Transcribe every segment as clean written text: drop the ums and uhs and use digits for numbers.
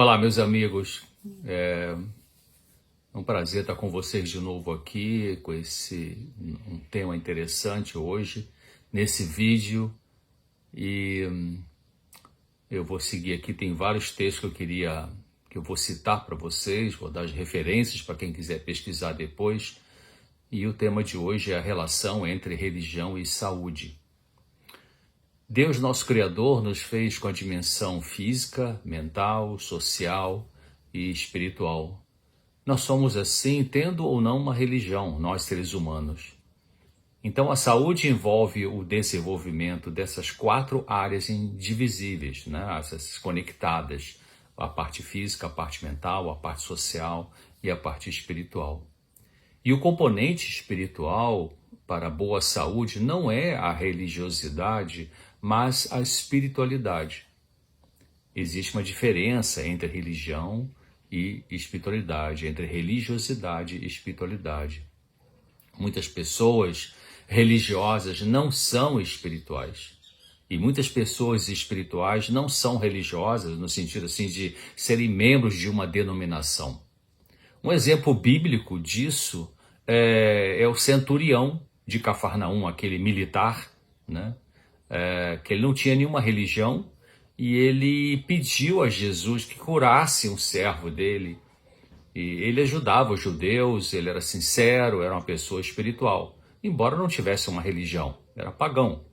Olá, meus amigos. É um prazer estar com vocês de novo aqui com um tema interessante hoje nesse vídeo e eu vou seguir aqui. Tem vários textos que eu vou citar para vocês, vou dar as referências para quem quiser pesquisar depois. E o tema de hoje é a relação entre religião e saúde. Deus, nosso Criador, nos fez com a dimensão física, mental, social e espiritual. Nós somos assim, tendo ou não uma religião, nós seres humanos. Então a saúde envolve o desenvolvimento dessas 4 áreas indivisíveis, né? Essas conectadas, a parte física, a parte mental, a parte social e a parte espiritual. E o componente espiritual para a boa saúde não é a religiosidade, mas a espiritualidade. Existe uma diferença entre religião e espiritualidade, entre religiosidade e espiritualidade. Muitas pessoas religiosas não são espirituais. E muitas pessoas espirituais não são religiosas, no sentido assim de serem membros de uma denominação. Um exemplo bíblico disso é o centurião de Cafarnaum, aquele militar, né? Que ele não tinha nenhuma religião e ele pediu a Jesus que curasse um servo dele. E ele ajudava os judeus, ele era sincero, era uma pessoa espiritual, embora não tivesse uma religião, era pagão.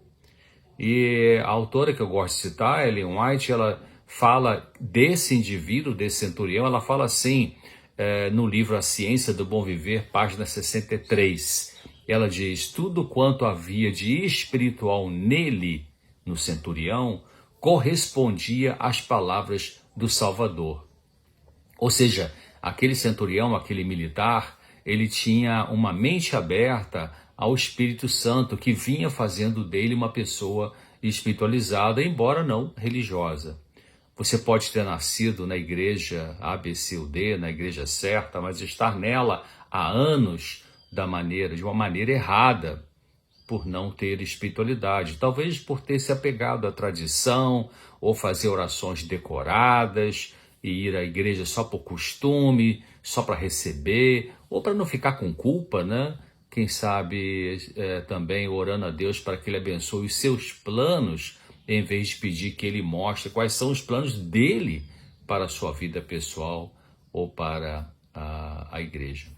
E a autora que eu gosto de citar, Ellen White, ela fala desse indivíduo, desse centurião, ela fala assim, no livro A Ciência do Bom Viver, página 63. Ela diz: tudo quanto havia de espiritual nele, no centurião, correspondia às palavras do Salvador. Ou seja, aquele centurião, aquele militar, ele tinha uma mente aberta ao Espírito Santo, que vinha fazendo dele uma pessoa espiritualizada, embora não religiosa. Você pode ter nascido na igreja A, B, C ou D, na igreja certa, mas estar nela há anos de uma maneira errada, por não ter espiritualidade, talvez por ter se apegado à tradição, ou fazer orações decoradas, e ir à igreja só por costume, só para receber, ou para não ficar com culpa, né? Quem sabe também orando a Deus para que Ele abençoe os seus planos, em vez de pedir que Ele mostre quais são os planos dele para a sua vida pessoal ou para a igreja.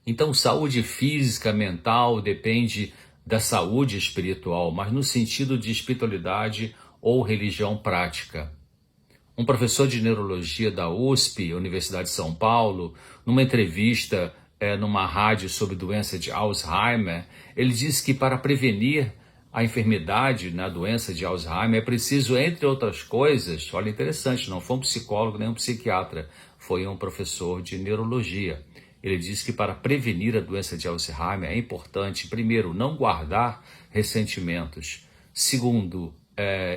Então, saúde física, mental, depende da saúde espiritual, mas no sentido de espiritualidade ou religião prática. Um professor de neurologia da USP, Universidade de São Paulo, numa entrevista numa rádio sobre doença de Alzheimer, ele disse que para prevenir a enfermidade, na doença de Alzheimer, é preciso, entre outras coisas, olha, interessante, não foi um psicólogo nem um psiquiatra, foi um professor de neurologia. Ele disse que para prevenir a doença de Alzheimer é importante, primeiro, não guardar ressentimentos. Segundo,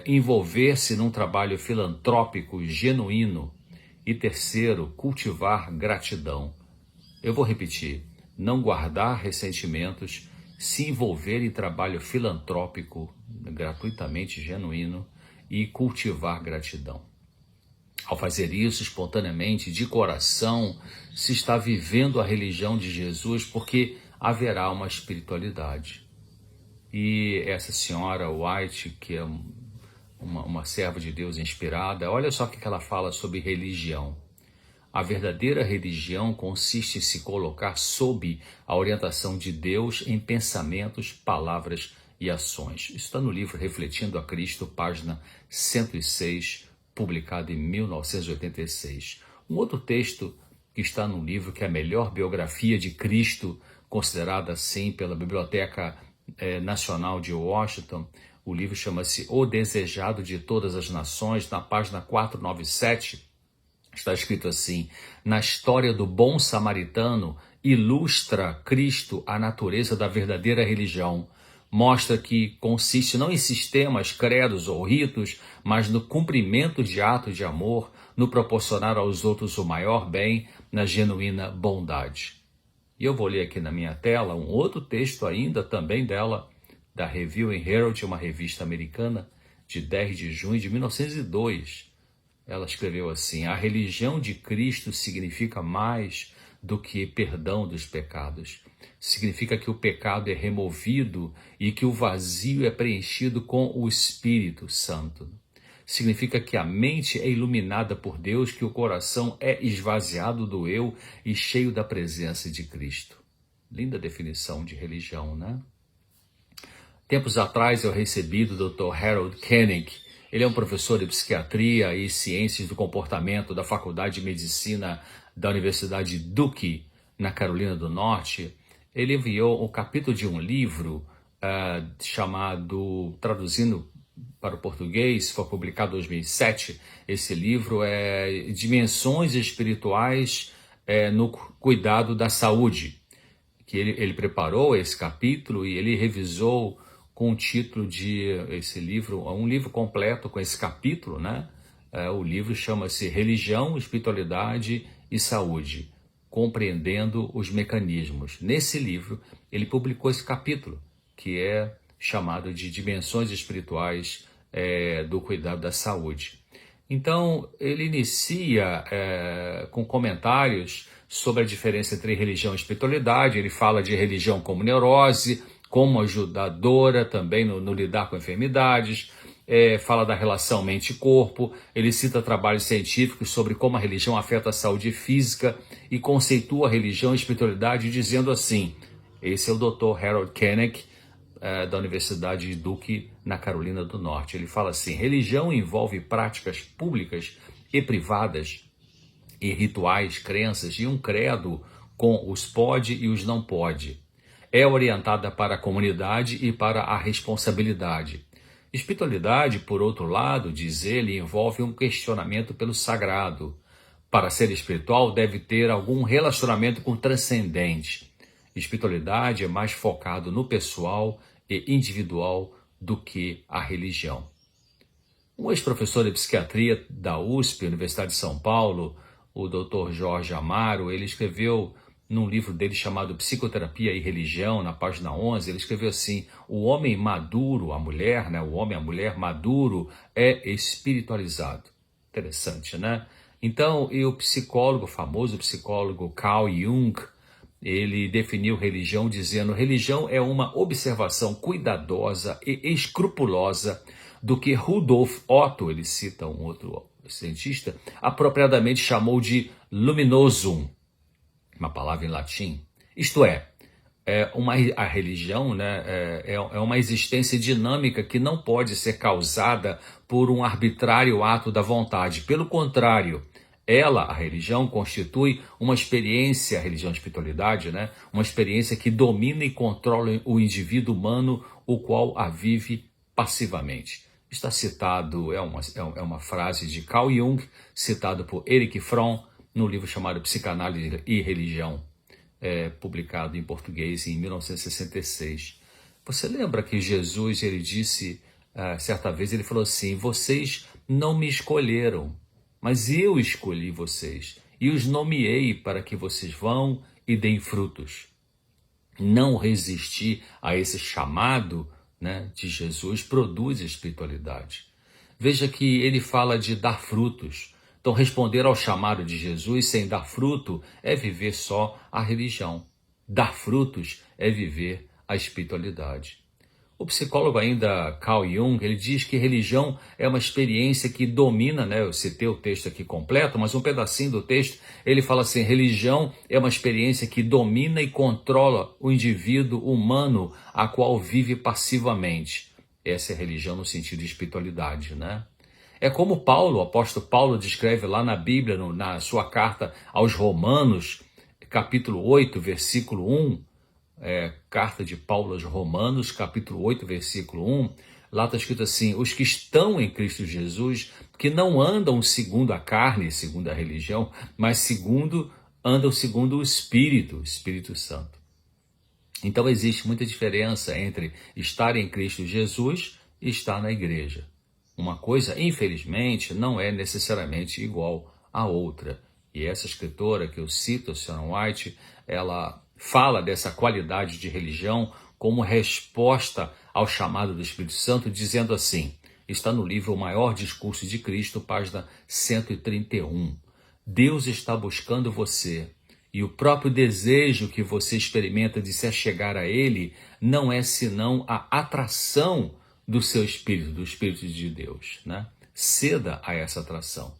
envolver-se num trabalho filantrópico genuíno. E terceiro, cultivar gratidão. Eu vou repetir, não guardar ressentimentos, se envolver em trabalho filantrópico, gratuitamente genuíno, e cultivar gratidão. Ao fazer isso espontaneamente, de coração, se está vivendo a religião de Jesus, porque haverá uma espiritualidade. E essa senhora White, que é uma serva de Deus inspirada, olha só o que ela fala sobre religião. A verdadeira religião consiste em se colocar sob a orientação de Deus em pensamentos, palavras e ações. Isso está no livro Refletindo a Cristo, página 106, publicado em 1986. Um outro texto que está no livro, que é a melhor biografia de Cristo, considerada assim pela Biblioteca Nacional de Washington. O livro chama-se O Desejado de Todas as Nações, na página 497. Está escrito assim: na história do bom samaritano, ilustra Cristo a natureza da verdadeira religião. Mostra que consiste não em sistemas, credos ou ritos, mas no cumprimento de atos de amor, no proporcionar aos outros o maior bem, na genuína bondade. E eu vou ler aqui na minha tela um outro texto ainda também dela, da Review and Herald, uma revista americana, de 10 de junho de 1902. ela escreveu assim: a religião de Cristo significa mais do que perdão dos pecados. Significa que o pecado é removido e que o vazio é preenchido com o Espírito Santo. Significa que a mente é iluminada por Deus, que o coração é esvaziado do eu e cheio da presença de Cristo. Linda definição de religião, né? Tempos atrás eu recebi do Dr. Harold Koenig. Ele é um professor de psiquiatria e ciências do comportamento da Faculdade de Medicina da Universidade Duke, na Carolina do Norte. Ele enviou um capítulo de um livro chamado, traduzindo para o português, foi publicado em 2007. Esse livro é Dimensões Espirituais no Cuidado da Saúde. Que ele preparou esse capítulo e ele revisou com o título de esse livro, um livro completo com esse capítulo, né? O livro chama-se Religião, Espiritualidade e Saúde, Compreendendo os Mecanismos. Nesse livro, ele publicou esse capítulo, que é chamado de Dimensões Espirituais do Cuidado da Saúde. Então, ele inicia com comentários sobre a diferença entre religião e espiritualidade. Ele fala de religião como neurose, como ajudadora também no lidar com enfermidades, fala da relação mente-corpo. Ele cita trabalhos científicos sobre como a religião afeta a saúde física e conceitua a religião e a espiritualidade dizendo assim, esse é o Dr. Harold Koenig, da Universidade de Duke, na Carolina do Norte. Ele fala assim: religião envolve práticas públicas e privadas e rituais, crenças e um credo com os pode e os não pode. É orientada para a comunidade e para a responsabilidade. Espiritualidade, por outro lado, diz ele, envolve um questionamento pelo sagrado. Para ser espiritual, deve ter algum relacionamento com o transcendente. Espiritualidade é mais focado no pessoal e individual do que a religião. Um ex-professor de psiquiatria da USP, Universidade de São Paulo, o Dr. Jorge Amaro, ele escreveu num livro dele chamado Psicoterapia e Religião, na página 11, ele escreveu assim: o homem maduro, a mulher, né, o homem, a mulher maduro é espiritualizado. Interessante, né? Então, e o psicólogo, o famoso psicólogo Carl Jung, ele definiu religião dizendo: religião é uma observação cuidadosa e escrupulosa do que Rudolf Otto, ele cita um outro cientista, apropriadamente chamou de luminosum, uma palavra em latim. Isto é, a religião, né, é uma existência dinâmica que não pode ser causada por um arbitrário ato da vontade. Pelo contrário, a religião, constitui uma experiência, a religião e a espiritualidade, né, uma experiência que domina e controla o indivíduo humano, o qual a vive passivamente. Está citado, é uma frase de Carl Jung, citado por Erich Fromm, no livro chamado Psicanálise e Religião, publicado em português em 1966. Você lembra que Jesus, ele disse, certa vez, ele falou assim: vocês não me escolheram, mas eu escolhi vocês e os nomeei para que vocês vão e deem frutos. Não resistir a esse chamado, né, de Jesus produz espiritualidade. Veja que ele fala de dar frutos. Então, responder ao chamado de Jesus sem dar fruto é viver só a religião. Dar frutos é viver a espiritualidade. O psicólogo ainda, Carl Jung, ele diz que religião é uma experiência que domina, né? Eu citei o texto aqui completo, mas um pedacinho do texto, ele fala assim: religião é uma experiência que domina e controla o indivíduo humano, a qual vive passivamente. Essa é a religião no sentido de espiritualidade, né? É como Paulo, o apóstolo Paulo descreve lá na Bíblia, na sua carta aos Romanos, capítulo 8, versículo 1, carta de Paulo aos Romanos, capítulo 8, versículo 1, lá está escrito assim: os que estão em Cristo Jesus, que não andam segundo a carne, segundo a religião, mas andam segundo o Espírito Santo. Então existe muita diferença entre estar em Cristo Jesus e estar na igreja. Uma coisa, infelizmente, não é necessariamente igual à outra. E essa escritora que eu cito, a Sharon White, ela fala dessa qualidade de religião como resposta ao chamado do Espírito Santo, dizendo assim: Está no livro O Maior Discurso de Cristo, página 131. Deus está buscando você, e o próprio desejo que você experimenta de se achegar a Ele não é senão a atração do seu espírito, do Espírito de Deus, né? Ceda a essa atração.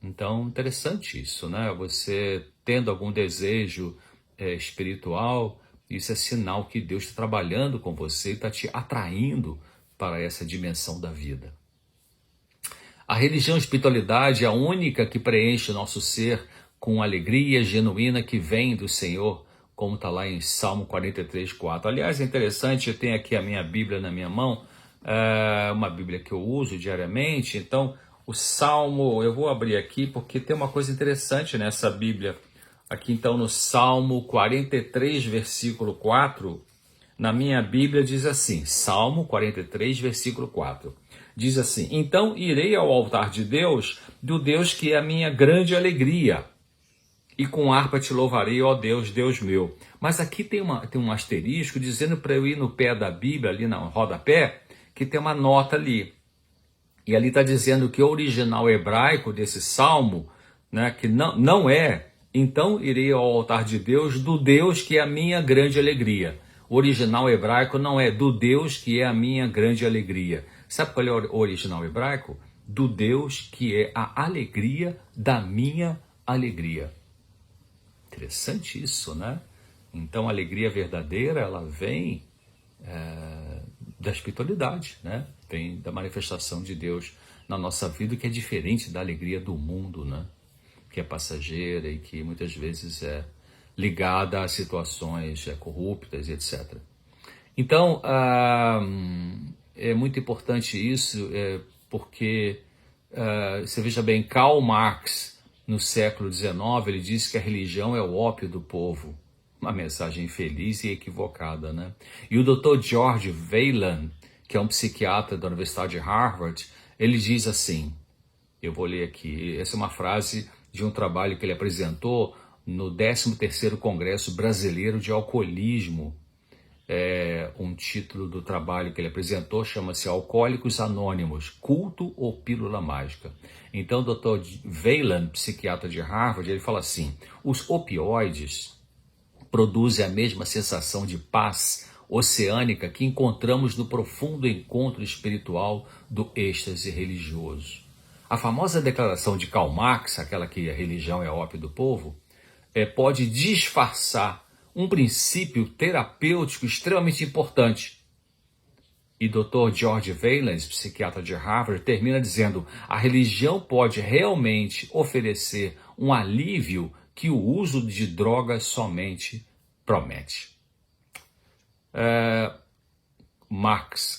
Então, interessante isso, né? Você tendo algum desejo espiritual, isso é sinal que Deus está trabalhando com você e está te atraindo para essa dimensão da vida. A religião e a espiritualidade é a única que preenche o nosso ser com alegria genuína que vem do Senhor, como está lá em Salmo 43, 4. Aliás, é interessante, eu tenho aqui a minha Bíblia na minha mão, uma Bíblia que eu uso diariamente. Então, o Salmo, eu vou abrir aqui porque tem uma coisa interessante nessa Bíblia. Aqui então no Salmo 43, versículo 4, na minha Bíblia diz assim, Salmo 43, versículo 4, diz assim: então irei ao altar de Deus, do Deus que é a minha grande alegria, e com harpa te louvarei, ó Deus, Deus meu. Mas aqui tem um asterisco dizendo para eu ir no pé da Bíblia, ali no rodapé, que tem uma nota ali. E ali está dizendo que o original hebraico desse salmo, né, que não é, então irei ao altar de Deus, do Deus que é a minha grande alegria. O original hebraico não é do Deus que é a minha grande alegria. Sabe qual é o original hebraico? Do Deus que é a alegria da minha alegria. Interessante isso, né? Então a alegria verdadeira, ela vem da espiritualidade, né? Vem da manifestação de Deus na nossa vida, que é diferente da alegria do mundo, né? Que é passageira e que muitas vezes é ligada a situações corruptas, etc. Então, é muito importante isso, porque, você veja bem, Karl Marx, no século XIX, ele disse que a religião é o ópio do povo. Uma mensagem infeliz e equivocada, né? E o Dr. George Wayland, que é um psiquiatra da Universidade de Harvard, ele diz assim, eu vou ler aqui, essa é uma frase de um trabalho que ele apresentou no 13º Congresso Brasileiro de Alcoolismo. Um título do trabalho que ele apresentou chama-se Alcoólicos Anônimos, Culto ou Pílula Mágica. Então o Dr. Wayland, psiquiatra de Harvard, ele fala assim, os opioides produzem a mesma sensação de paz oceânica que encontramos no profundo encontro espiritual do êxtase religioso. A famosa declaração de Karl Marx, aquela que a religião é ópio do povo, pode disfarçar um princípio terapêutico extremamente importante. E Dr. George Wayland, psiquiatra de Harvard, termina dizendo: a religião pode realmente oferecer um alívio que o uso de drogas somente promete.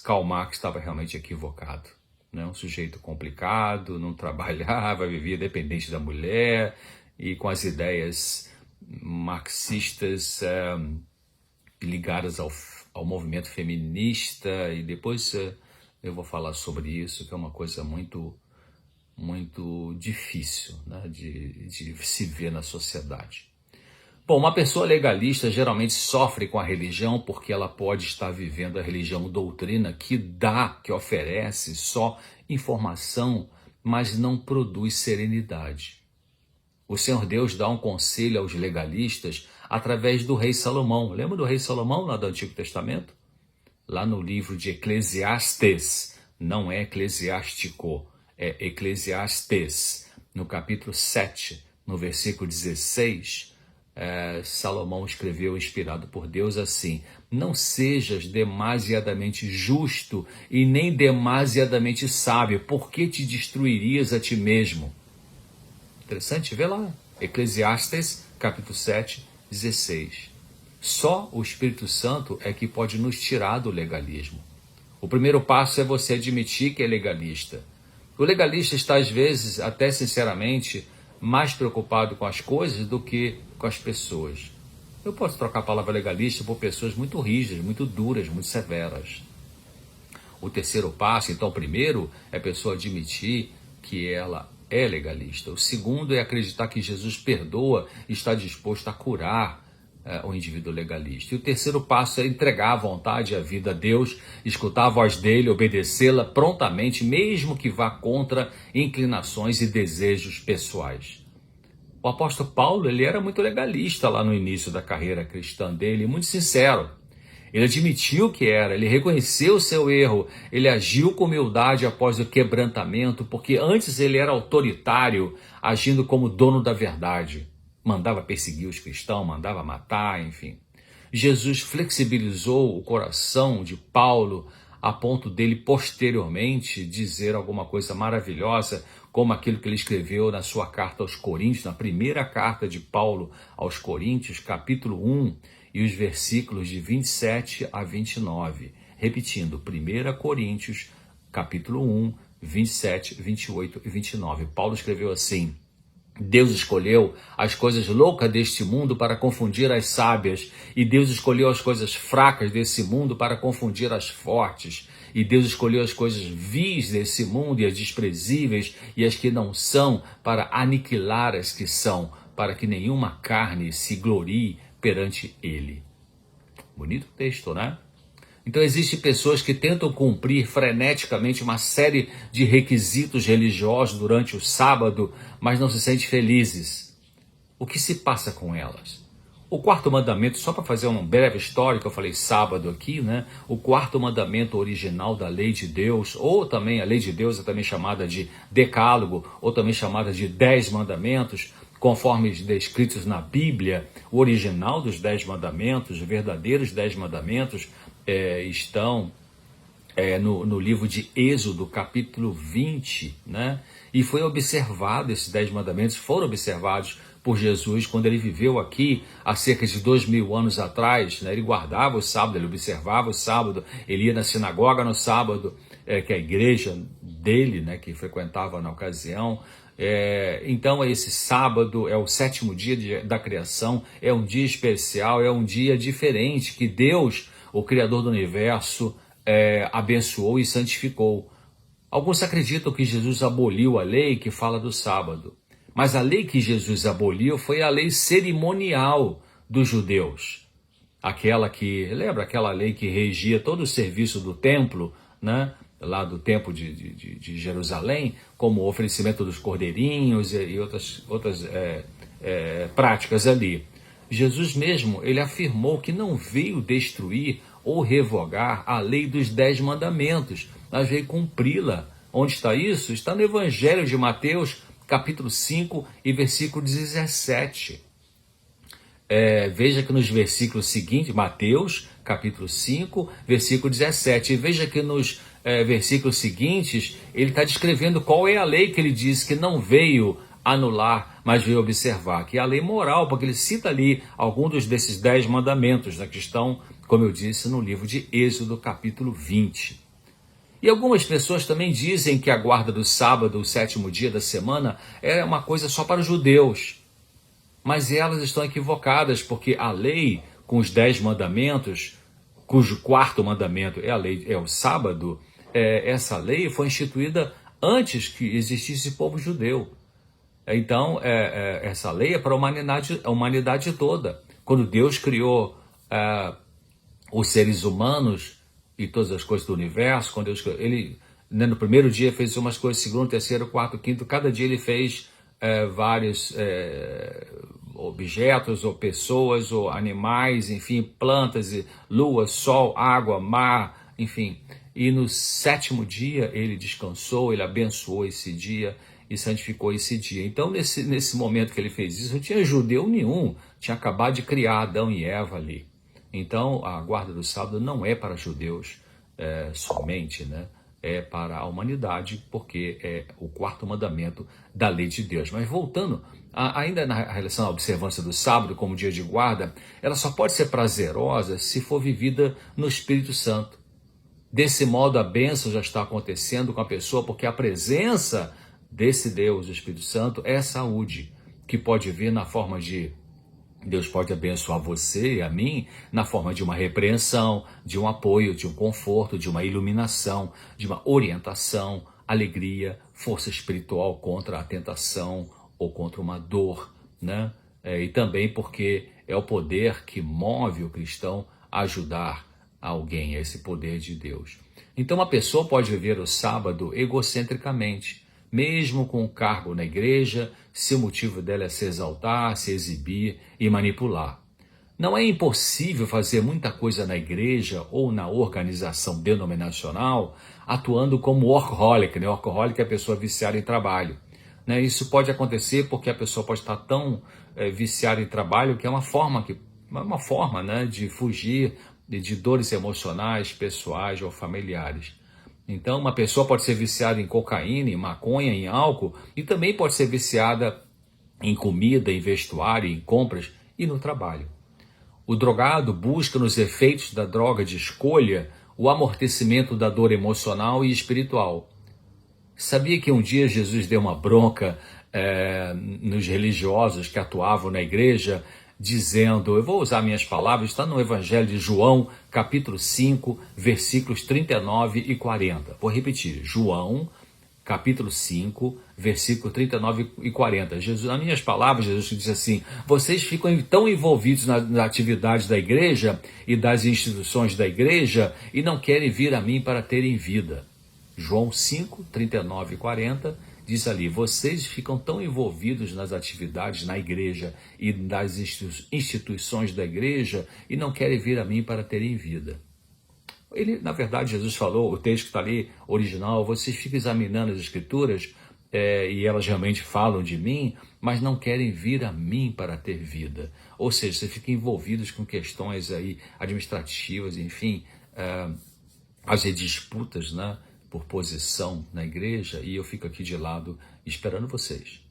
Karl Marx estava realmente equivocado. Né? Um sujeito complicado, não trabalhava, vivia dependente da mulher e com as ideias marxistas ligadas ao movimento feminista, e depois eu vou falar sobre isso, que é uma coisa muito, muito difícil, né, de se ver na sociedade. Bom, uma pessoa legalista geralmente sofre com a religião porque ela pode estar vivendo a religião doutrina que oferece só informação, mas não produz serenidade. O Senhor Deus dá um conselho aos legalistas através do rei Salomão. Lembra do rei Salomão lá do Antigo Testamento? Lá no livro de Eclesiastes, não é eclesiástico, é Eclesiastes. No capítulo 7, no versículo 16, Salomão escreveu, inspirado por Deus, assim: não sejas demasiadamente justo e nem demasiadamente sábio, porque te destruirias a ti mesmo. Interessante, vê lá, Eclesiastes, capítulo 7, 16. Só o Espírito Santo é que pode nos tirar do legalismo. O primeiro passo é você admitir que é legalista. O legalista está, às vezes, até sinceramente, mais preocupado com as coisas do que com as pessoas. Eu posso trocar a palavra legalista por pessoas muito rígidas, muito duras, muito severas. O terceiro passo, então, primeiro, é a pessoa admitir que ela é legalista. O segundo é acreditar que Jesus perdoa e está disposto a curar o indivíduo legalista. E o terceiro passo é entregar a vontade e a vida a Deus, escutar a voz dele, obedecê-la prontamente, mesmo que vá contra inclinações e desejos pessoais. O apóstolo Paulo, ele era muito legalista lá no início da carreira cristã dele, muito sincero. Ele admitiu que era, ele reconheceu o seu erro, ele agiu com humildade após o quebrantamento, porque antes ele era autoritário, agindo como dono da verdade. Mandava perseguir os cristãos, mandava matar, enfim. Jesus flexibilizou o coração de Paulo a ponto dele posteriormente dizer alguma coisa maravilhosa, como aquilo que ele escreveu na sua carta aos Coríntios, na primeira carta de Paulo aos Coríntios, capítulo 1, e os versículos de 27 a 29. Repetindo, 1 Coríntios, capítulo 1, 27, 28 e 29. Paulo escreveu assim: Deus escolheu as coisas loucas deste mundo para confundir as sábias, e Deus escolheu as coisas fracas desse mundo para confundir as fortes, e Deus escolheu as coisas vis desse mundo e as desprezíveis e as que não são para aniquilar as que são, para que nenhuma carne se glorie perante ele. Bonito texto, né? Então existem pessoas que tentam cumprir freneticamente uma série de requisitos religiosos durante o sábado, mas não se sentem felizes. O que se passa com elas? O quarto mandamento, só para fazer um breve histórico, eu falei sábado aqui, né? O quarto mandamento original da lei de Deus, ou também a lei de Deus é também chamada de decálogo, ou também chamada de 10 mandamentos, conforme descritos na Bíblia. O original dos 10 mandamentos, os verdadeiros 10 mandamentos, estão no livro de Êxodo, capítulo 20, né? E foi observado, esses 10 mandamentos foram observados por Jesus quando ele viveu aqui há cerca de 2000 anos atrás, né? Ele guardava o sábado, ele observava o sábado, ele ia na sinagoga no sábado, que é a igreja dele, né, que frequentava na ocasião. Então esse sábado é o 7º dia da criação, é um dia especial, é um dia diferente que Deus, o Criador do universo, abençoou e santificou. Alguns acreditam que Jesus aboliu a lei que fala do sábado, mas a lei que Jesus aboliu foi a lei cerimonial dos judeus. Lembra aquela lei que regia todo o serviço do templo, né? Lá do templo de Jerusalém, como o oferecimento dos cordeirinhos e outras práticas ali. Jesus mesmo, ele afirmou que não veio destruir ou revogar a lei dos 10 mandamentos, mas veio cumpri-la. Onde está isso? Está no Evangelho de Mateus, capítulo 5 e versículo 17. Veja que nos versículos seguintes, Mateus, capítulo 5, versículo 17, e veja que nos versículos seguintes, ele está descrevendo qual é a lei que ele diz que não veio anular, mas veio observar, que é a lei moral, porque ele cita ali alguns desses 10 mandamentos, né, que estão, como eu disse, no livro de Êxodo, capítulo 20. E algumas pessoas também dizem que a guarda do sábado, o 7º dia da semana, é uma coisa só para os judeus. Mas elas estão equivocadas, porque a lei com os 10 mandamentos, cujo quarto mandamento é o sábado, essa lei foi instituída antes que existisse povo judeu. Então, essa lei é para a humanidade toda. Quando Deus criou os seres humanos e todas as coisas do universo, quando Deus criou, ele, né, no primeiro dia fez umas coisas, segundo, terceiro, quarto, quinto, cada dia ele fez vários objetos, ou pessoas, ou animais, enfim, plantas, lua, sol, água, mar, enfim. E no 7º dia ele descansou, ele abençoou esse dia e santificou esse dia. Então, nesse momento que ele fez isso, não tinha judeu nenhum, tinha acabado de criar Adão e Eva ali. Então, a guarda do sábado não é para judeus somente, né? É para a humanidade, porque é o quarto mandamento da lei de Deus. Mas voltando, ainda na relação à observância do sábado como dia de guarda, ela só pode ser prazerosa se for vivida no Espírito Santo. Desse modo, a bênção já está acontecendo com a pessoa, porque a presença desse Deus, o Espírito Santo, é saúde, que pode vir na forma de... Deus pode abençoar você e a mim na forma de uma repreensão, de um apoio, de um conforto, de uma iluminação, de uma orientação, alegria, força espiritual contra a tentação ou contra uma dor, né? e também porque é o poder que move o cristão a ajudar alguém, esse poder de Deus. Então uma pessoa pode viver o sábado egocentricamente, mesmo com um cargo na igreja, se o motivo dela é se exaltar, se exibir e manipular. Não é impossível fazer muita coisa na igreja ou na organização denominacional atuando como workaholic, né? Workaholic é a pessoa viciada em trabalho. Né? Isso pode acontecer porque a pessoa pode estar tão viciada em trabalho que é uma forma, né, de fugir de dores emocionais, pessoais ou familiares. Então uma pessoa pode ser viciada em cocaína, em maconha, em álcool e também pode ser viciada em comida, em vestuário, em compras e no trabalho. O drogado busca nos efeitos da droga de escolha o amortecimento da dor emocional e espiritual. Sabia que um dia Jesus deu uma bronca nos religiosos que atuavam na igreja, dizendo, eu vou usar minhas palavras, está no Evangelho de João, capítulo 5, versículos 39 e 40. Vou repetir, João, capítulo 5, versículo 39 e 40. Jesus, nas minhas palavras, Jesus disse assim, vocês ficam tão envolvidos nas atividades da igreja e das instituições da igreja e não querem vir a mim para terem vida. João 5, 39 e 40 diz ali, vocês ficam tão envolvidos nas atividades na igreja e das instituições da igreja e não querem vir a mim para terem vida. Ele, na verdade, Jesus falou, o texto que está ali, original, vocês ficam examinando as escrituras e elas realmente falam de mim, mas não querem vir a mim para ter vida. Ou seja, vocês ficam envolvidos com questões aí administrativas, enfim, as disputas, né, por posição na igreja, e eu fico aqui de lado esperando vocês.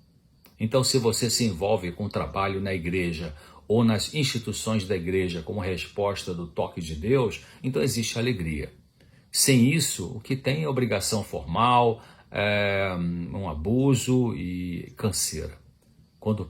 Então, se você se envolve com o trabalho na igreja ou nas instituições da igreja como resposta do toque de Deus, então existe alegria. Sem isso, o que tem é obrigação formal, um abuso e canseira. Quando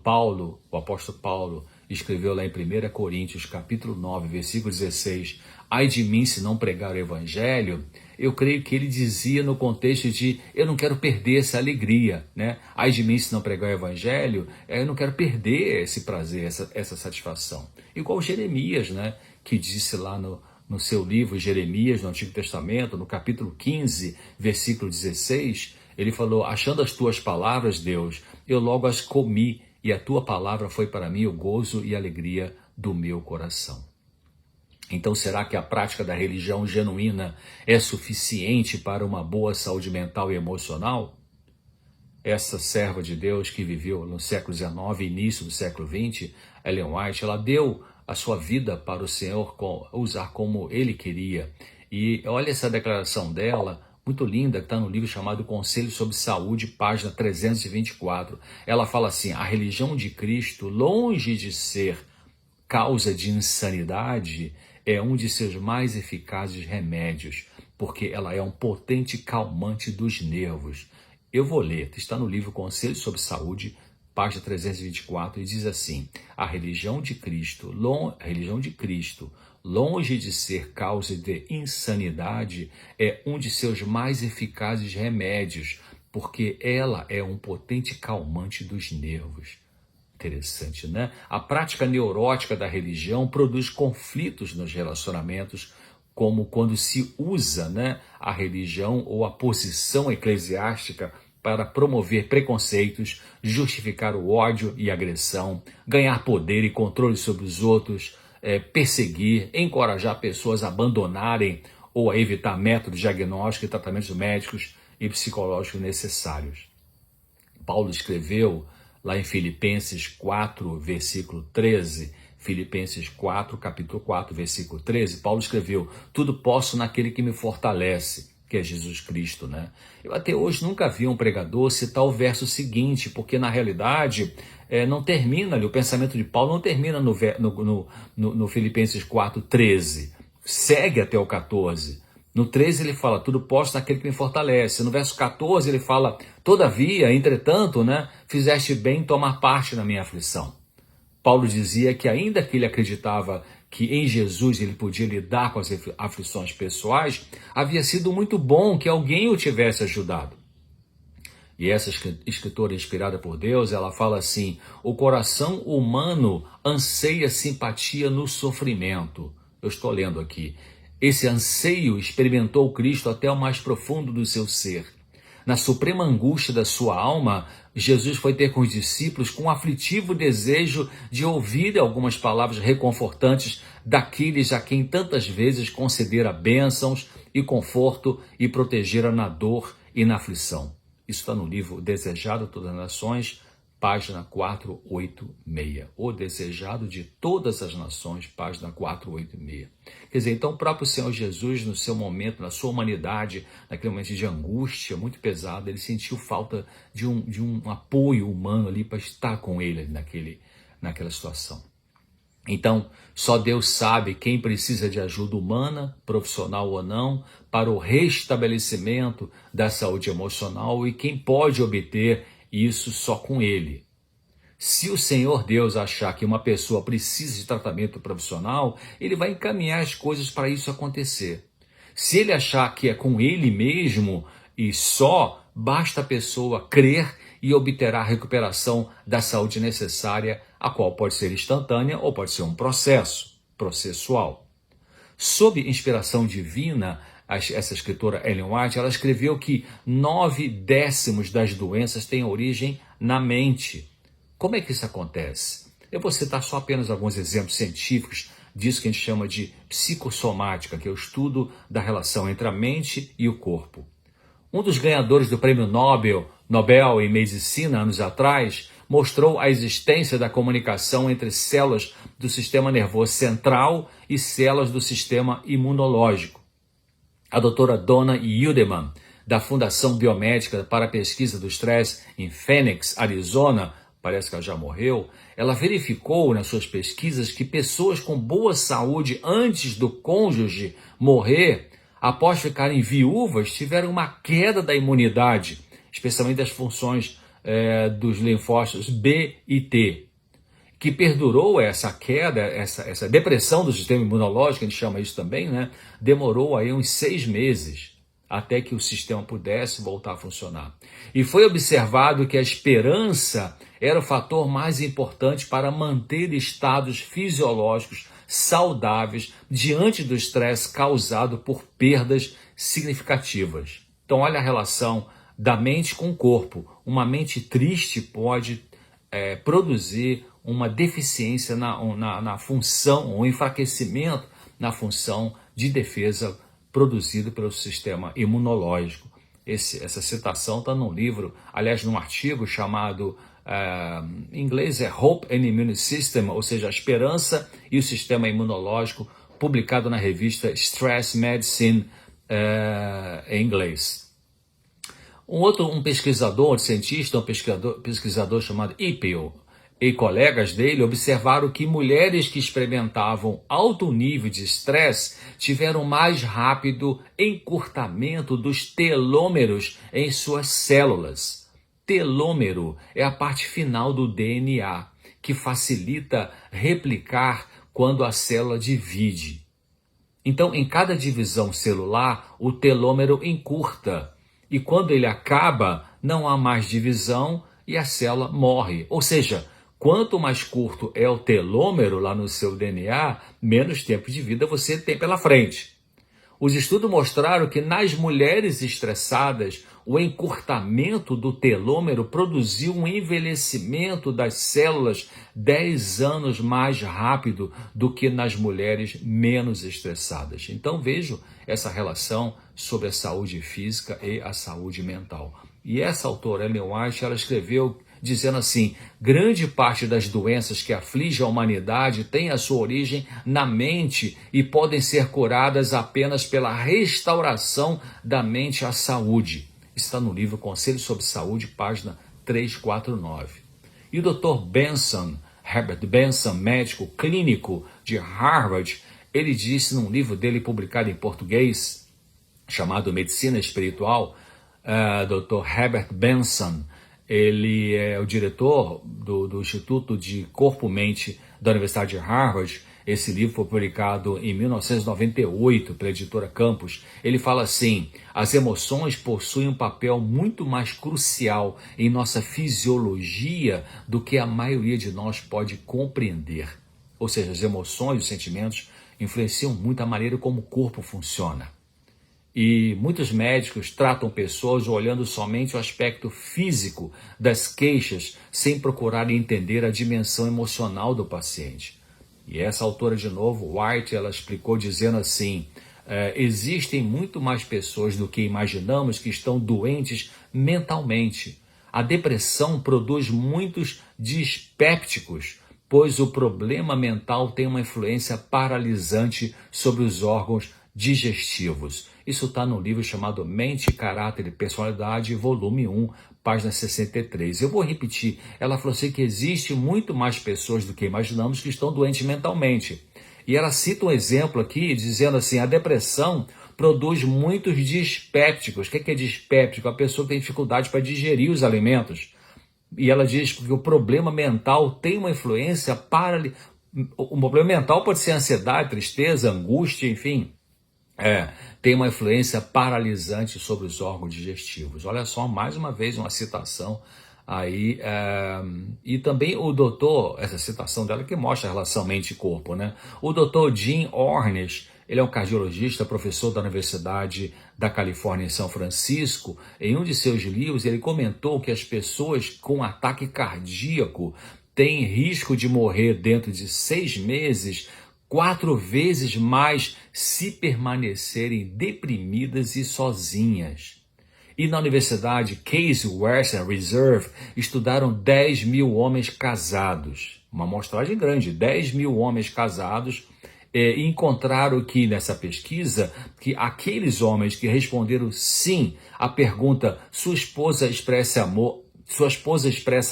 o apóstolo Paulo, escreveu lá em 1 Coríntios, capítulo 9, versículo 16, ai de mim se não pregar o evangelho, eu creio que ele dizia no contexto de, eu não quero perder essa alegria, né? Ai de mim se não pregar o evangelho, eu não quero perder esse prazer, essa satisfação. Igual Jeremias, né? Que disse lá no seu livro Jeremias, no Antigo Testamento, no capítulo 15, versículo 16, ele falou, achando as tuas palavras, Deus, eu logo as comi, e a tua palavra foi para mim o gozo e a alegria do meu coração. Então, será que a prática da religião genuína é suficiente para uma boa saúde mental e emocional? Essa serva de Deus que viveu no século XIX e início do século XX, Ellen White, ela deu a sua vida para o Senhor usar como Ele queria. E olha essa declaração dela, muito linda, que está no livro chamado Conselho sobre Saúde, página 324. Ela fala assim, a religião de Cristo, longe de ser causa de insanidade, é um de seus mais eficazes remédios, porque ela é um potente calmante dos nervos. Eu vou ler, está no livro Conselho sobre Saúde, página 324, e diz assim, a religião de Cristo, longe de ser causa de insanidade, é um de seus mais eficazes remédios, porque ela é um potente calmante dos nervos. Interessante, né? A prática neurótica da religião produz conflitos nos relacionamentos, como quando se usa, né, a religião ou a posição eclesiástica para promover preconceitos, justificar o ódio e agressão, ganhar poder e controle sobre os outros, perseguir, encorajar pessoas a abandonarem ou a evitar métodos diagnósticos e tratamentos médicos e psicológicos necessários. Paulo escreveu lá em Filipenses 4, versículo 13, Filipenses 4, capítulo 4, versículo 13, Paulo escreveu, tudo posso naquele que me fortalece, que é Jesus Cristo, né? Eu até hoje nunca vi um pregador citar o verso seguinte, porque na realidade não termina ali, o pensamento de Paulo não termina no Filipenses 4, 13, segue até o 14, no 13 ele fala, tudo posso naquele que me fortalece. No verso 14 ele fala, todavia, entretanto, né, fizeste bem em tomar parte na minha aflição. Paulo dizia que ainda que ele acreditava que em Jesus ele podia lidar com as aflições pessoais, havia sido muito bom que alguém o tivesse ajudado. E essa escritora inspirada por Deus, ela fala assim: o coração humano anseia simpatia no sofrimento. Eu estou lendo aqui. Esse anseio experimentou Cristo até o mais profundo do seu ser. Na suprema angústia da sua alma, Jesus foi ter com os discípulos com um aflitivo desejo de ouvir algumas palavras reconfortantes daqueles a quem tantas vezes concedera bênçãos e conforto e protegera na dor e na aflição. Isso está no livro Desejado de Todas as Nações, página 486. O Desejado de Todas as Nações, página 486. Quer dizer, então o próprio Senhor Jesus, no seu momento, na sua humanidade, naquele momento de angústia muito pesado, ele sentiu falta de um apoio humano ali para estar com ele naquela situação. Então, só Deus sabe quem precisa de ajuda humana, profissional ou não, para o restabelecimento da saúde emocional e quem pode obter isso só com Ele. Se o Senhor Deus achar que uma pessoa precisa de tratamento profissional, Ele vai encaminhar as coisas para isso acontecer. Se Ele achar que é com Ele mesmo e só, basta a pessoa crer e obterá a recuperação da saúde necessária, a qual pode ser instantânea ou pode ser um processual. Sob inspiração divina, essa escritora Ellen White, ela escreveu que 9/10 das doenças têm origem na mente. Como é que isso acontece? Eu vou citar só apenas alguns exemplos científicos disso que a gente chama de psicossomática, que é o estudo da relação entre a mente e o corpo. Um dos ganhadores do prêmio Nobel em Medicina, anos atrás, mostrou a existência da comunicação entre células do sistema nervoso central e células do sistema imunológico. A doutora Donna Yudeman, da Fundação Biomédica para a Pesquisa do Estresse em Phoenix, Arizona, parece que ela já morreu, ela verificou nas suas pesquisas que pessoas com boa saúde antes do cônjuge morrer, após ficarem viúvas, tiveram uma queda da imunidade, especialmente das funções dos linfócitos B e T, que perdurou essa queda, essa depressão do sistema imunológico, a gente chama isso também, né? Demorou aí uns 6 meses até que o sistema pudesse voltar a funcionar. E foi observado que a esperança era o fator mais importante para manter estados fisiológicos saudáveis diante do estresse causado por perdas significativas. Então, olha a relação da mente com o corpo. Uma mente triste pode produzir uma deficiência na função, um enfraquecimento na função de defesa produzido pelo sistema imunológico. Essa citação está num livro, aliás, num artigo chamado, em inglês é Hope and Immune System, ou seja, a esperança e o sistema imunológico, publicado na revista Stress Medicine, em inglês. Um pesquisador, cientista, pesquisador chamado Ipel, e colegas dele observaram que mulheres que experimentavam alto nível de estresse tiveram mais rápido encurtamento dos telômeros em suas células. Telômero é a parte final do DNA, que facilita replicar quando a célula divide. Então, em cada divisão celular, o telômero encurta, e quando ele acaba, não há mais divisão e a célula morre. Ou seja, quanto mais curto é o telômero lá no seu DNA, menos tempo de vida você tem pela frente. Os estudos mostraram que nas mulheres estressadas, o encurtamento do telômero produziu um envelhecimento das células 10 anos mais rápido do que nas mulheres menos estressadas. Então vejo essa relação sobre a saúde física e a saúde mental. E essa autora, Ellen White, ela escreveu dizendo assim: grande parte das doenças que afligem a humanidade tem a sua origem na mente e podem ser curadas apenas pela restauração da mente à saúde. Está no livro Conselho sobre Saúde, página 349. E o Dr. Benson, Herbert Benson, médico clínico de Harvard, ele disse num livro dele publicado em português, chamado Medicina Espiritual, Dr. Herbert Benson, ele é o diretor do Instituto de Corpo-Mente da Universidade de Harvard, Esse livro foi publicado em 1998 pela editora Campos. Ele fala assim: as emoções possuem um papel muito mais crucial em nossa fisiologia do que a maioria de nós pode compreender. Ou seja, as emoções, os sentimentos influenciam muito a maneira como o corpo funciona. E muitos médicos tratam pessoas olhando somente o aspecto físico das queixas, sem procurar entender a dimensão emocional do paciente. E essa autora, de novo, White, ela explicou dizendo assim: existem muito mais pessoas do que imaginamos que estão doentes mentalmente. A depressão produz muitos dispépticos, pois o problema mental tem uma influência paralisante sobre os órgãos digestivos. Isso está no livro chamado Mente, Caráter e Personalidade, volume 1, página 63. Eu vou repetir. Ela falou assim que existe muito mais pessoas do que imaginamos que estão doentes mentalmente. E ela cita um exemplo aqui, dizendo assim: a depressão produz muitos dispépticos. O que é dispéptico? A pessoa que tem dificuldade para digerir os alimentos. E ela diz que o problema mental tem uma influência para... O problema mental pode ser ansiedade, tristeza, angústia, enfim. Tem uma influência paralisante sobre os órgãos digestivos. Olha só, mais uma vez uma citação aí. E também o doutor, essa citação dela que mostra a relação mente e corpo, né? O doutor Jim Ornish, ele é um cardiologista, professor da Universidade da Califórnia em São Francisco. Em um de seus livros, ele comentou que as pessoas com ataque cardíaco têm risco de morrer dentro de 6 meses, 4 vezes mais se permanecerem deprimidas e sozinhas. E na Universidade Case Western Reserve estudaram 10 mil homens casados, uma amostragem grande, 10 mil homens casados, e encontraram que nessa pesquisa que aqueles homens que responderam sim à pergunta: sua esposa expressa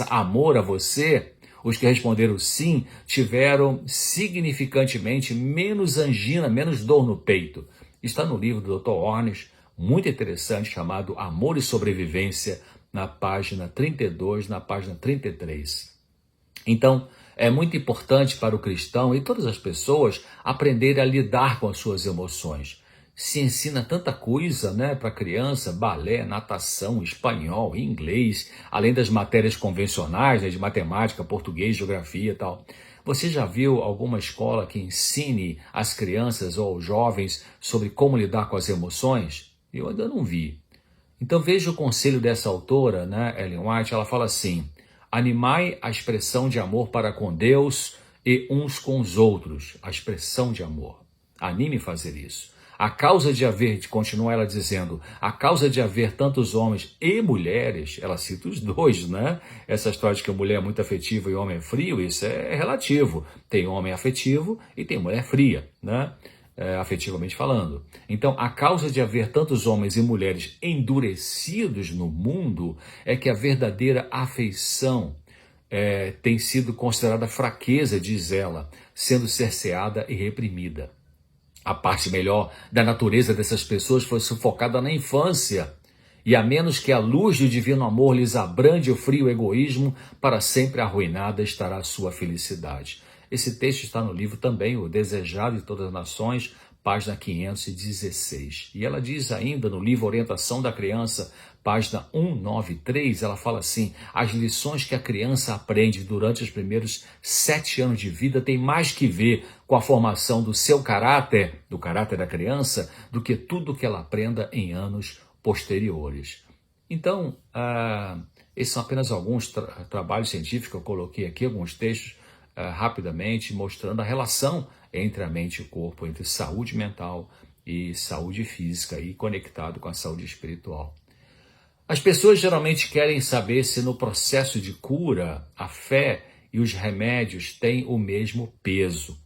amor a você? Os que responderam sim tiveram significantemente menos angina, menos dor no peito. Está no livro do Dr. Ornish, muito interessante, chamado Amor e Sobrevivência, na página 32, na página 33. Então, é muito importante para o cristão e todas as pessoas aprenderem a lidar com as suas emoções. Se ensina tanta coisa, né, para criança: balé, natação, espanhol, inglês, além das matérias convencionais, né, de matemática, português, geografia e tal. Você já viu alguma escola que ensine as crianças ou os jovens sobre como lidar com as emoções? Eu ainda não vi. Então veja o conselho dessa autora, né, Ellen White. Ela fala assim: animai a expressão de amor para com Deus e uns com os outros. A expressão de amor. Anime a fazer isso. A causa de haver, continua ela dizendo, a causa de haver tantos homens e mulheres, ela cita os dois, né? Essa história de que a mulher é muito afetiva e o homem é frio, isso é relativo. Tem homem afetivo e tem mulher fria, né? Afetivamente falando. Então, a causa de haver tantos homens e mulheres endurecidos no mundo é que a verdadeira afeição tem sido considerada fraqueza, diz ela, sendo cerceada e reprimida. A parte melhor da natureza dessas pessoas foi sufocada na infância. E a menos que a luz do divino amor lhes abrande o frio egoísmo, para sempre arruinada estará a sua felicidade. Esse texto está no livro também, O Desejado de Todas as Nações, página 516. E ela diz ainda no livro Orientação da Criança, página 193, ela fala assim: as lições que a criança aprende durante os primeiros 7 anos de vida têm mais que ver com a formação do seu caráter, do caráter da criança, do que tudo que ela aprenda em anos posteriores. Então, esses são apenas alguns trabalhos científicos que eu coloquei aqui, alguns textos rapidamente mostrando a relação entre a mente e o corpo, entre saúde mental e saúde física, e conectado com a saúde espiritual. As pessoas geralmente querem saber se no processo de cura a fé e os remédios têm o mesmo peso.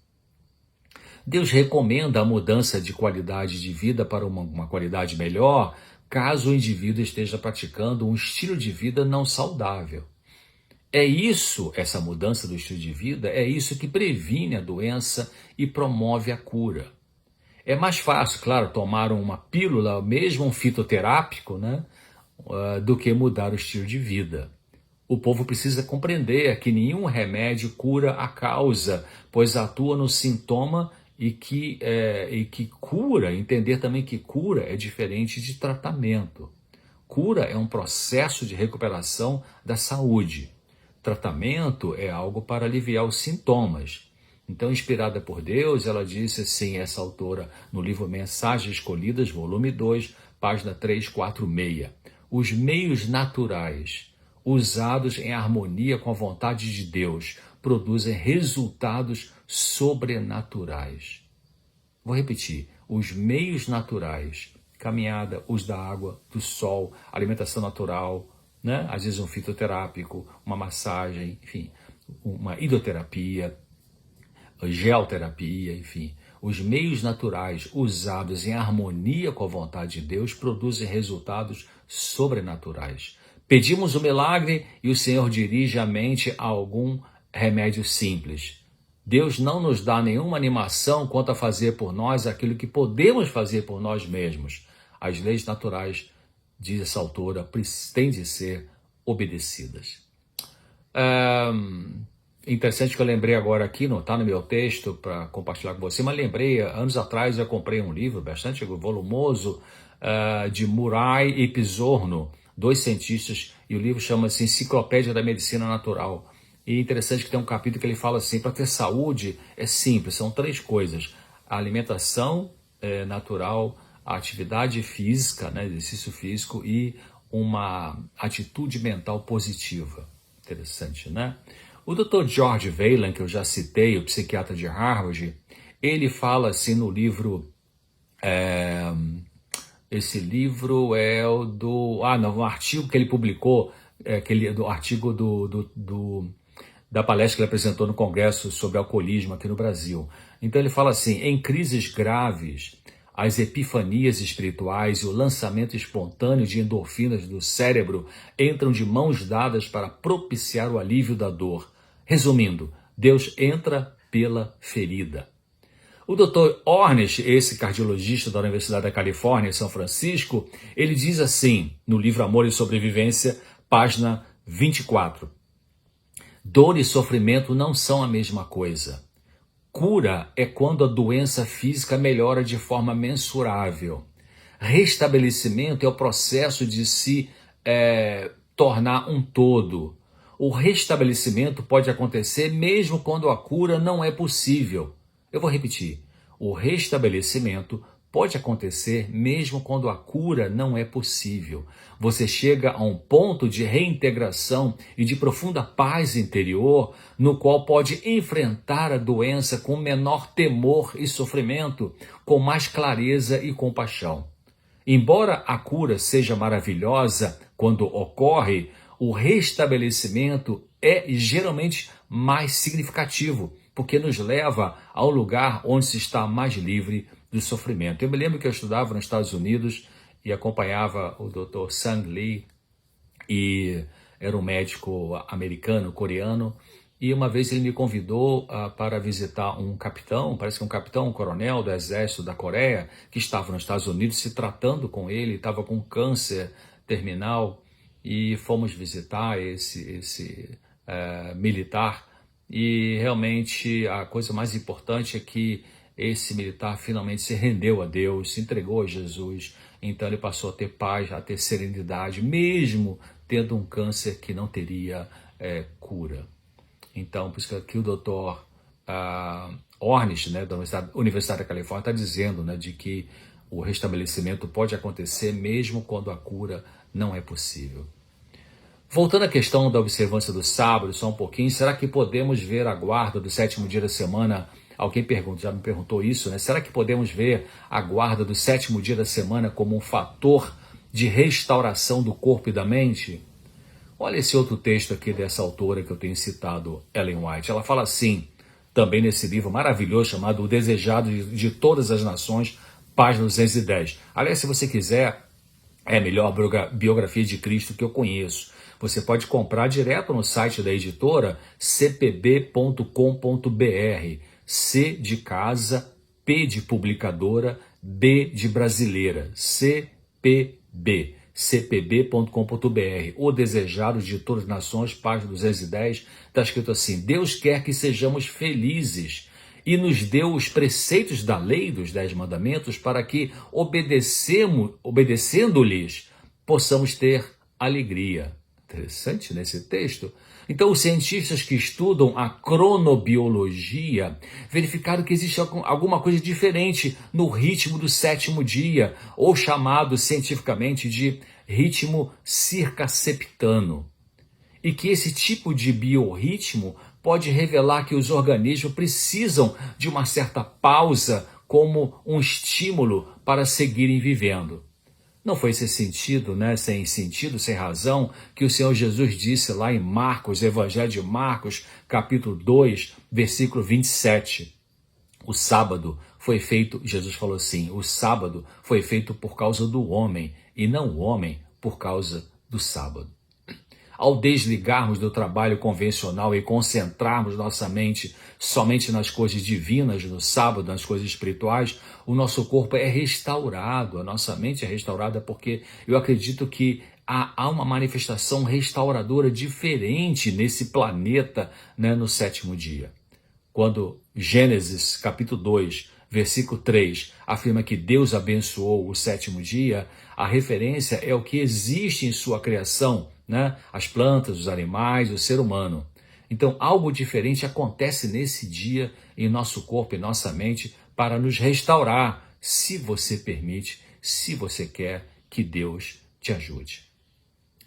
Deus recomenda a mudança de qualidade de vida para uma qualidade melhor, caso o indivíduo esteja praticando um estilo de vida não saudável. É isso, essa mudança do estilo de vida, é isso que previne a doença e promove a cura. É mais fácil, claro, tomar uma pílula, mesmo um fitoterápico, né, do que mudar o estilo de vida. O povo precisa compreender que nenhum remédio cura a causa, pois atua no sintoma e que cura, entender também que cura é diferente de tratamento. Cura é um processo de recuperação da saúde. Tratamento é algo para aliviar os sintomas. Então, inspirada por Deus, ela disse assim, essa autora, no livro Mensagens Escolhidas, volume 2, página 346. Os meios naturais usados em harmonia com a vontade de Deus produzem resultados sobrenaturais. Vou repetir, os meios naturais, caminhada, uso da água, do sol, alimentação natural, né? Às vezes um fitoterápico, uma massagem, enfim, uma hidroterapia, geoterapia, enfim. Os meios naturais usados em harmonia com a vontade de Deus produzem resultados sobrenaturais. Pedimos o milagre e o Senhor dirige a mente a algum remédio simples. Deus não nos dá nenhuma animação quanto a fazer por nós aquilo que podemos fazer por nós mesmos. As leis naturais, diz essa autora, têm de ser obedecidas. Interessante que eu lembrei agora aqui, não está no meu texto para compartilhar com você, mas lembrei, anos atrás eu comprei um livro bastante volumoso de Murray e Pisorno, 2 cientistas, e o livro chama-se Enciclopédia da Medicina Natural. E é interessante que tem um capítulo que ele fala assim, para ter saúde é simples, são 3 coisas, a alimentação natural, a atividade física, né, exercício físico e uma atitude mental positiva. Interessante, né? O Dr. George Wayland, que eu já citei, o psiquiatra de Harvard, ele fala assim no livro, esse livro é o do, no artigo que ele publicou, do artigo da palestra que ele apresentou no Congresso sobre alcoolismo aqui no Brasil. Então ele fala assim, em crises graves, as epifanias espirituais e o lançamento espontâneo de endorfinas do cérebro entram de mãos dadas para propiciar o alívio da dor. Resumindo, Deus entra pela ferida. O Dr. Ornish, esse cardiologista da Universidade da Califórnia, em São Francisco, ele diz assim, no livro Amor e Sobrevivência, página 24. Dor e sofrimento não são a mesma coisa. Cura é quando a doença física melhora de forma mensurável. Restabelecimento é o processo de se tornar um todo. O restabelecimento pode acontecer mesmo quando a cura não é possível. Eu vou repetir. O restabelecimento pode acontecer mesmo quando a cura não é possível. Você chega a um ponto de reintegração e de profunda paz interior, no qual pode enfrentar a doença com menor temor e sofrimento, com mais clareza e compaixão. Embora a cura seja maravilhosa quando ocorre, o restabelecimento é geralmente mais significativo, porque nos leva ao lugar onde se está mais livre do sofrimento. Eu me lembro que eu estudava nos Estados Unidos e acompanhava o Dr. Sang Lee, e era um médico americano, coreano, e uma vez ele me convidou para visitar um capitão, parece que um capitão, um coronel do exército da Coreia, que estava nos Estados Unidos se tratando com ele, estava com câncer terminal, e fomos visitar esse militar, e realmente a coisa mais importante é que esse militar finalmente se rendeu a Deus, se entregou a Jesus, então ele passou a ter paz, a ter serenidade, mesmo tendo um câncer que não teria cura. Então, por isso que aqui o Dr. Ornish, né, da Universidade da Califórnia, está dizendo, né, de que o restabelecimento pode acontecer mesmo quando a cura não é possível. Voltando à questão da observância do sábado, só um pouquinho, será que podemos ver a guarda do 7º dia da semana? Alguém já me perguntou isso, né? Será que podemos ver a guarda do 7º dia da semana como um fator de restauração do corpo e da mente? Olha esse outro texto aqui dessa autora que eu tenho citado, Ellen White. Ela fala assim, também nesse livro maravilhoso chamado O Desejado de Todas as Nações, página 210. Aliás, se você quiser, é a melhor biografia de Cristo que eu conheço. Você pode comprar direto no site da editora cpb.com.br. C de casa, P de publicadora, B de brasileira, CPB, cpb.com.br. O Desejado de Todas as Nações, página 210, está escrito assim: Deus quer que sejamos felizes e nos deu os preceitos da lei dos 10 mandamentos para que, obedecendo-lhes, possamos ter alegria. Interessante nesse texto. Então, os cientistas que estudam a cronobiologia verificaram que existe alguma coisa diferente no ritmo do 7º dia, ou chamado cientificamente de ritmo circasseptano. E que esse tipo de biorritmo pode revelar que os organismos precisam de uma certa pausa como um estímulo para seguirem vivendo. Não foi sem sentido, sem razão, que o Senhor Jesus disse lá em Marcos, Evangelho de Marcos, capítulo 2, versículo 27. O sábado foi feito, Jesus falou assim, o sábado foi feito por causa do homem, e não o homem por causa do sábado. Ao desligarmos do trabalho convencional e concentrarmos nossa mente somente nas coisas divinas, no sábado, nas coisas espirituais, o nosso corpo é restaurado, a nossa mente é restaurada, porque eu acredito que há uma manifestação restauradora diferente nesse planeta, no 7º dia. Quando Gênesis, capítulo 2, versículo 3, afirma que Deus abençoou o 7º dia, a referência é o que existe em sua criação, as plantas, os animais, o ser humano. Então, algo diferente acontece nesse dia em nosso corpo e nossa mente para nos restaurar, se você permite, se você quer que Deus te ajude.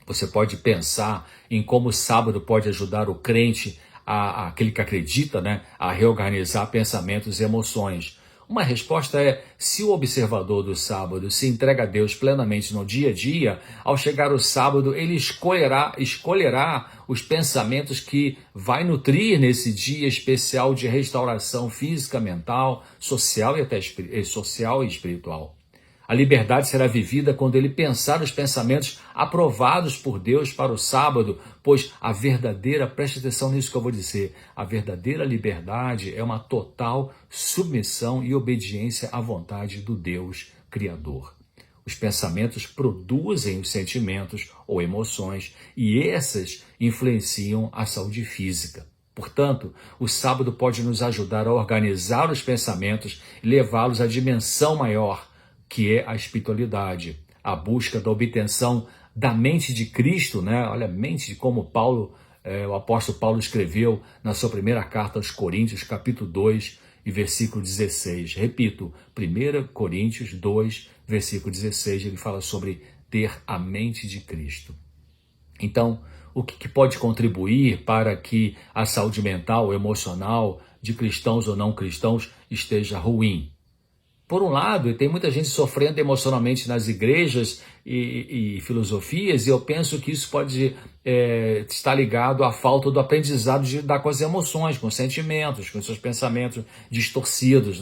Você pode pensar em como o sábado pode ajudar o crente, aquele que acredita, a reorganizar pensamentos e emoções. Uma resposta é: se o observador do sábado se entrega a Deus plenamente no dia a dia, ao chegar o sábado, ele escolherá os pensamentos que vai nutrir nesse dia especial de restauração física, mental, social e até social e espiritual. A liberdade será vivida quando ele pensar os pensamentos aprovados por Deus para o sábado, pois preste atenção nisso que eu vou dizer, a verdadeira liberdade é uma total submissão e obediência à vontade do Deus Criador. Os pensamentos produzem os sentimentos ou emoções e essas influenciam a saúde física. Portanto, o sábado pode nos ajudar a organizar os pensamentos e levá-los à dimensão maior, que é a espiritualidade, a busca da obtenção da mente de Cristo, Olha a mente de como o apóstolo Paulo escreveu na sua primeira carta aos Coríntios, capítulo 2 e versículo 16. Repito, 1 Coríntios 2, versículo 16, ele fala sobre ter a mente de Cristo. Então, o que pode contribuir para que a saúde mental, emocional de cristãos ou não cristãos esteja ruim? Por um lado, tem muita gente sofrendo emocionalmente nas igrejas e filosofias, e eu penso que isso pode estar ligado à falta do aprendizado de lidar com as emoções, com os sentimentos, com os seus pensamentos distorcidos,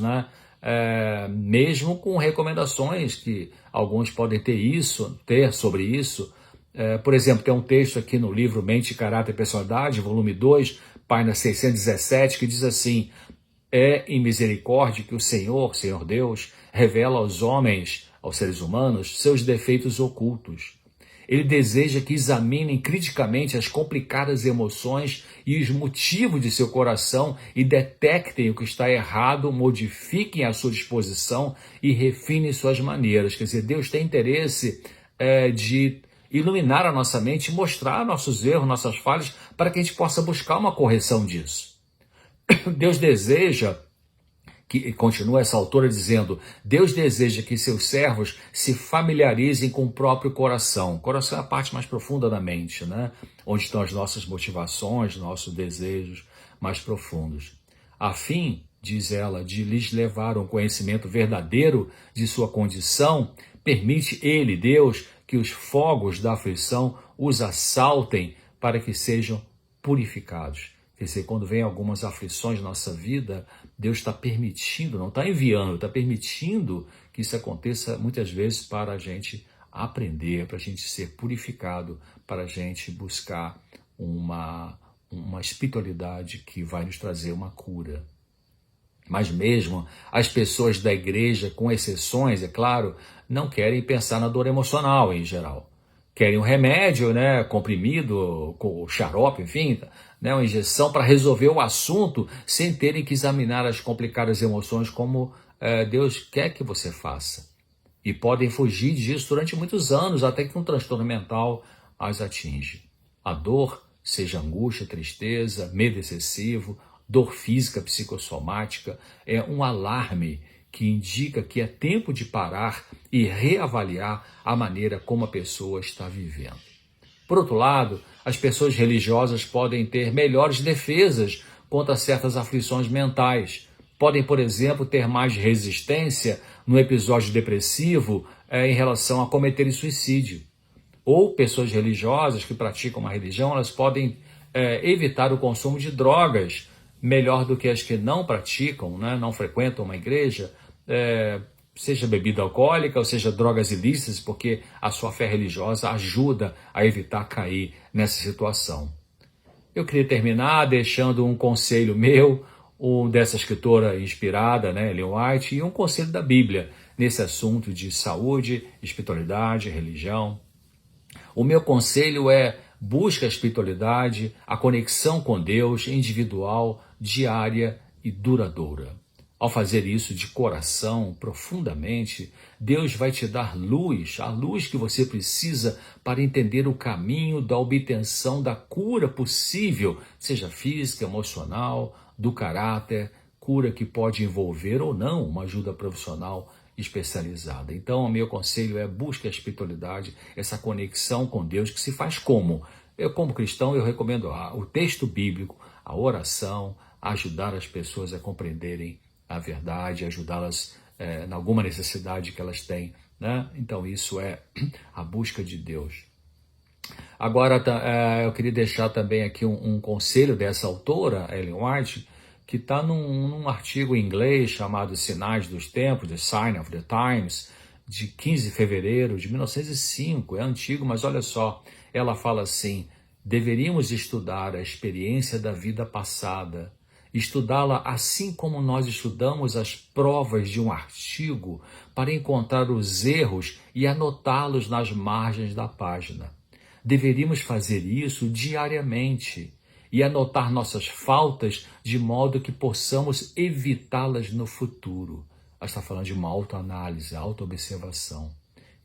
mesmo com recomendações que alguns podem ter sobre isso. Por exemplo, tem um texto aqui no livro Mente, Caráter e Personalidade, volume 2, página 617, que diz assim: é em misericórdia que o Senhor Deus, revela aos homens, aos seres humanos, seus defeitos ocultos. Ele deseja que examinem criticamente as complicadas emoções e os motivos de seu coração e detectem o que está errado, modifiquem a sua disposição e refinem suas maneiras. Quer dizer, Deus tem interesse de iluminar a nossa mente e mostrar nossos erros, nossas falhas, para que a gente possa buscar uma correção disso. Deus deseja, continua essa autora dizendo, Deus deseja que seus servos se familiarizem com o próprio coração. O coração é a parte mais profunda da mente, onde estão as nossas motivações, nossos desejos mais profundos. A fim, diz ela, de lhes levar um conhecimento verdadeiro de sua condição, permite ele, Deus, que os fogos da aflição os assaltem para que sejam purificados. Quer dizer, quando vem algumas aflições na nossa vida, Deus está permitindo, não está enviando, está permitindo que isso aconteça muitas vezes para a gente aprender, para a gente ser purificado, para a gente buscar uma espiritualidade que vai nos trazer uma cura. Mas mesmo as pessoas da igreja, com exceções, é claro, não querem pensar na dor emocional em geral. querem um remédio, né, comprimido, com xarope, enfim, né, uma injeção para resolver o assunto sem terem que examinar as complicadas emoções como Deus quer que você faça. E podem fugir disso durante muitos anos, até que um transtorno mental as atinge. A dor, seja angústia, tristeza, medo excessivo, dor física, psicossomática, é um alarme que indica que é tempo de parar e reavaliar a maneira como a pessoa está vivendo. Por outro lado, as pessoas religiosas podem ter melhores defesas contra certas aflições mentais. Podem, por exemplo, ter mais resistência no episódio depressivo em relação a cometerem suicídio. Ou pessoas religiosas que praticam uma religião, elas podem evitar o consumo de drogas melhor do que as que não praticam, né, não frequentam uma igreja, seja bebida alcoólica ou seja drogas ilícitas, porque a sua fé religiosa ajuda a evitar cair nessa situação. Eu queria terminar deixando um conselho meu, um dessa escritora inspirada, né, Ellen White, e um conselho da Bíblia nesse assunto de saúde, espiritualidade, religião. O meu conselho é: busque a espiritualidade, a conexão com Deus individual, diária e duradoura. Ao fazer isso de coração, profundamente, Deus vai te dar luz, a luz que você precisa para entender o caminho da obtenção da cura possível, seja física, emocional, do caráter, cura que pode envolver ou não uma ajuda profissional especializada. Então, o meu conselho é: busque a espiritualidade, essa conexão com Deus, que se faz como? Eu, como cristão, eu recomendo o texto bíblico, a oração, ajudar as pessoas a compreenderem a verdade, ajudá-las em alguma necessidade que elas têm, né? Então, isso é a busca de Deus. Agora, eu queria deixar também aqui um conselho dessa autora, Ellen White, que está num artigo em inglês chamado Sinais dos Tempos, The Sign of the Times, de 15 de fevereiro de 1905. É antigo, mas olha só, ela fala assim: deveríamos estudar a experiência da vida passada, estudá-la assim como nós estudamos as provas de um artigo, para encontrar os erros e anotá-los nas margens da página. Deveríamos fazer isso diariamente e anotar nossas faltas de modo que possamos evitá-las no futuro. Ela está falando de uma autoanálise, autoobservação.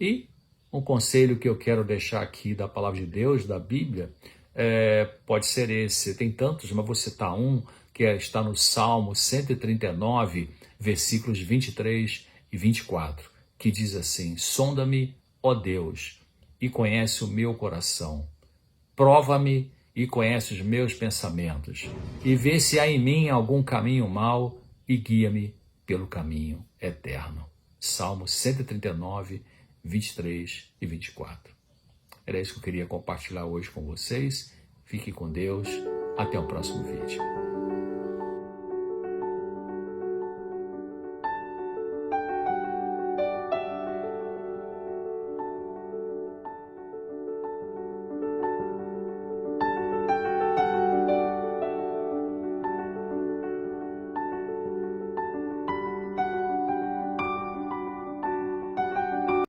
E um conselho que eu quero deixar aqui da palavra de Deus, da Bíblia, pode ser esse. Tem tantos, mas vou citar um, que está no Salmo 139, versículos 23 e 24, que diz assim: sonda-me, ó Deus, e conhece o meu coração. Prova-me e conhece os meus pensamentos, e vê se há em mim algum caminho mau, e guia-me pelo caminho eterno. Salmo 139, 23 e 24. Era isso que eu queria compartilhar hoje com vocês. Fique com Deus. Até o próximo vídeo.